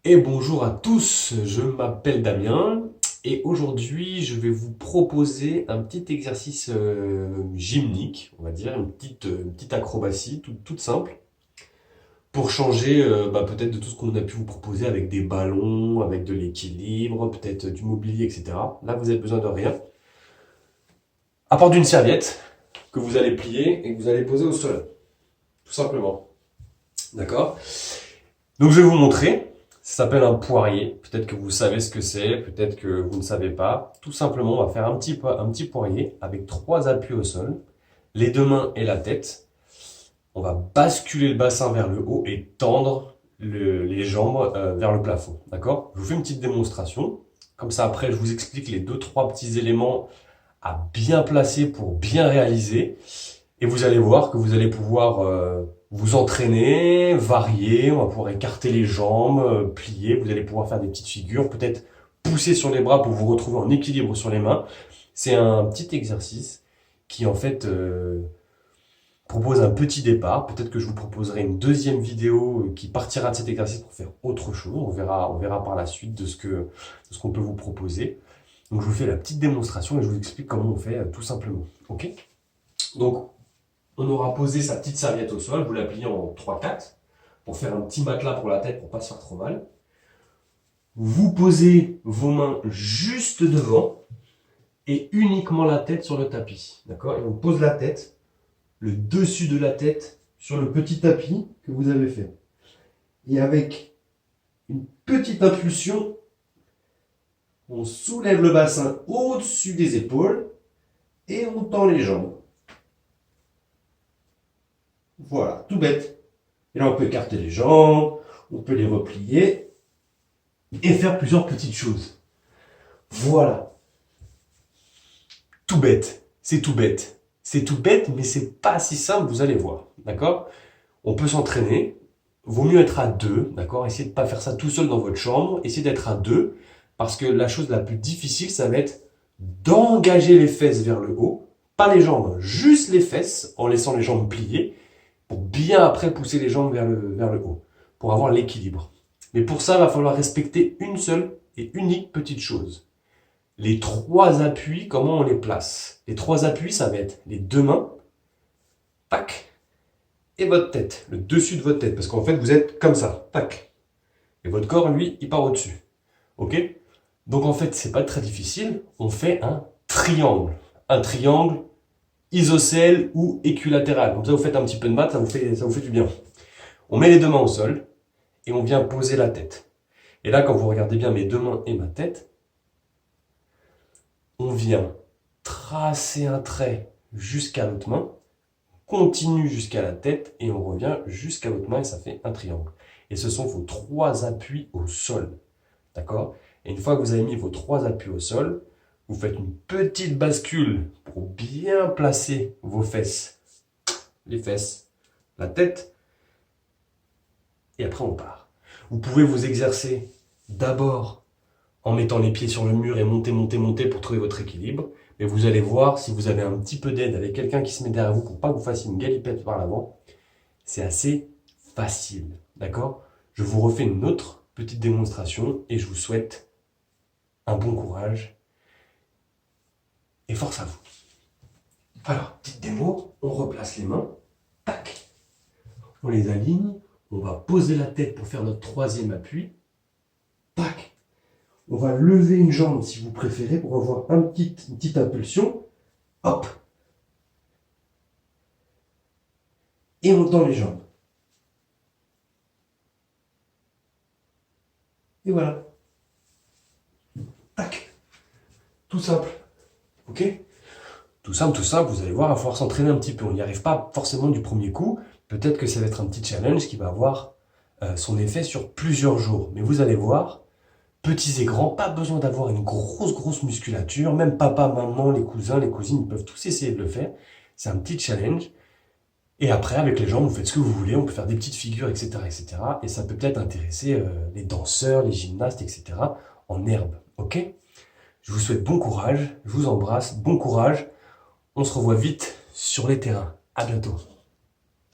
Et bonjour à tous, je m'appelle Damien et aujourd'hui je vais vous proposer un petit exercice gymnique, on va dire, une petite acrobatie toute simple pour changer peut-être de tout ce qu'on a pu vous proposer avec des ballons, avec de l'équilibre, peut-être du mobilier, etc. Là vous avez besoin de rien, à part d'une serviette que vous allez plier et que vous allez poser au sol, tout simplement. D'accord? Donc je vais vous montrer. Ça s'appelle un poirier. Peut-être que vous savez ce que c'est, peut-être que vous ne savez pas. Tout simplement, on va faire un petit poirier avec 3 appuis au sol, les 2 mains et la tête. On va basculer le bassin vers le haut et tendre les jambes vers le plafond. D'accord? Je vous fais une petite démonstration. Comme ça, après, je vous explique les 2, 3 petits éléments à bien placer pour bien réaliser. Et vous allez voir que vous allez pouvoir vous entraîner, varier, on va pouvoir écarter les jambes, plier, vous allez pouvoir faire des petites figures, peut-être pousser sur les bras pour vous retrouver en équilibre sur les mains. C'est un petit exercice qui en fait propose un petit départ. Peut-être que je vous proposerai une deuxième vidéo qui partira de cet exercice pour faire autre chose. On verra par la suite de ce qu'on peut vous proposer. Donc je vous fais la petite démonstration et je vous explique comment on fait tout simplement. Ok? Donc on aura posé sa petite serviette au sol, vous la pliez en 3-4 pour faire un petit matelas pour la tête pour pas se faire trop mal. Vous posez vos mains juste devant et uniquement la tête sur le tapis. D'accord? Et on pose la tête, le dessus de la tête sur le petit tapis que vous avez fait. Et avec une petite impulsion, on soulève le bassin au-dessus des épaules et on tend les jambes. Voilà, tout bête. Et là, on peut écarter les jambes, on peut les replier et faire plusieurs petites choses. Voilà. Tout bête. C'est tout bête. C'est tout bête, mais c'est pas si simple, vous allez voir. D'accord? On peut s'entraîner. Vaut mieux être à deux. D'accord? Essayez de ne pas faire ça tout seul dans votre chambre. Essayez d'être à deux. Parce que la chose la plus difficile, ça va être d'engager les fesses vers le haut. Pas les jambes, juste les fesses, en laissant les jambes pliées. Pour bien après pousser les jambes vers le haut. Pour avoir l'équilibre. Mais pour ça, il va falloir respecter une seule et unique petite chose. Les 3 appuis, comment on les place? Les 3 appuis, ça va être les 2 mains, tac, et votre tête, le dessus de votre tête. Parce qu'en fait, vous êtes comme ça, tac. Et votre corps, lui, il part au-dessus. Ok? Donc en fait, c'est pas très difficile. On fait un triangle. Un triangle isocèle ou équilatéral. Comme ça, vous faites un petit peu de maths, ça vous fait du bien. On met les 2 mains au sol et on vient poser la tête. Et là, quand vous regardez bien mes 2 mains et ma tête, on vient tracer un trait jusqu'à l'autre main, continue jusqu'à la tête et on revient jusqu'à l'autre main et ça fait un triangle. Et ce sont vos 3 appuis au sol. D'accord? Et une fois que vous avez mis vos 3 appuis au sol, vous faites une petite bascule pour bien placer vos fesses. Les fesses, la tête, et après on part. Vous pouvez vous exercer d'abord en mettant les pieds sur le mur et monter pour trouver votre équilibre. Mais vous allez voir, si vous avez un petit peu d'aide avec quelqu'un qui se met derrière vous pour pas que vous fassiez une galipette par l'avant, c'est assez facile. D'accord? Je vous refais une autre petite démonstration et je vous souhaite un bon courage et force à vous. Alors, petite démo, on replace les mains, tac, on les aligne, on va poser la tête pour faire notre 3e appui, tac, on va lever une jambe si vous préférez pour avoir une petite impulsion, hop, et on tend les jambes. Et voilà, tac, tout simple, ok? Tout simple, vous allez voir, il va falloir s'entraîner un petit peu. On n'y arrive pas forcément du premier coup. Peut-être que ça va être un petit challenge qui va avoir son effet sur plusieurs jours. Mais vous allez voir, petits et grands, pas besoin d'avoir une grosse musculature. Même papa, maman, les cousins, les cousines, ils peuvent tous essayer de le faire. C'est un petit challenge. Et après, avec les jambes, vous faites ce que vous voulez. On peut faire des petites figures, etc. etc. Et ça peut peut-être intéresser les danseurs, les gymnastes, etc. en herbe. Ok? Je vous souhaite bon courage. Je vous embrasse. Bon courage. On se revoit vite sur les terrains. À bientôt.